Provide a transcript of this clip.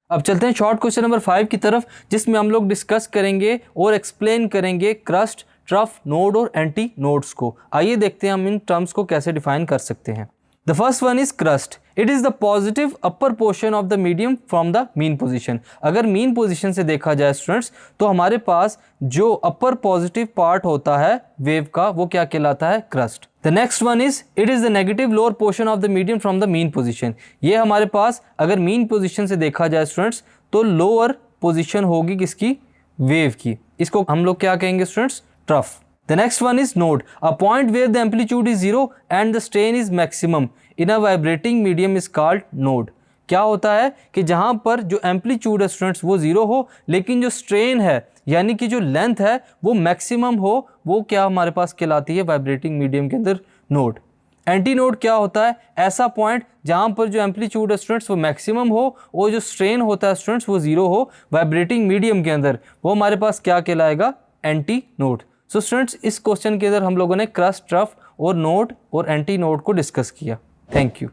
अब चलते हैं शॉर्ट क्वेश्चन नंबर 5 की तरफ, जिसमें हम लोग डिस्कस करेंगे और एक्सप्लेन करेंगे क्रस्ट, ट्रफ, नोड और एंटी नोड्स को। आइए देखते हैं हम इन टर्म्स को कैसे डिफाइन कर सकते हैं। The first one is crust. It is the positive upper portion of the medium from the mean position. अगर मीन पोजीशन से देखा जाए स्टूडेंट्स, तो हमारे पास जो अपर पॉजिटिव पार्ट होता है वेव का, वो क्या कहलाता है? Crust. The next one is it is the negative lower portion of the medium from the mean position. ये हमारे पास अगर मीन पोजीशन से देखा जाए स्टूडेंट्स, तो लोअर पोजीशन होगी किसकी? वेव की। इसको हम लोग क्या कहेंगे students? Trough. The next one is node, a point where the amplitude is 0 and the strain is maximum in a vibrating medium is called node। क्या होता है कि जहाँ पर जो एम्पलीट्यूड है स्टूडेंट्स वो 0 हो, लेकिन जो स्ट्रेन है यानी कि जो लेंथ है वो मैक्सिमम हो, वो क्या हमारे पास कहलाती है वाइब्रेटिंग मीडियम के अंदर? नोड। एंटी नोड क्या होता है? ऐसा पॉइंट जहाँ पर जो एम्पलीट्यूड है स्टूडेंट्स वो मैक्सिमम हो और जो स्ट्रेन होता है स्टूडेंट्स वो 0 हो वाइब्रेटिंग मीडियम के अंदर, वो हमारे पास क्या कहलाएगा? Anti node. सो स्टूडेंट्स, इस क्वेश्चन के अंदर हम लोगों ने क्रस्ट, ट्रफ और नोड और एंटी नोड को डिस्कस किया। Thank you.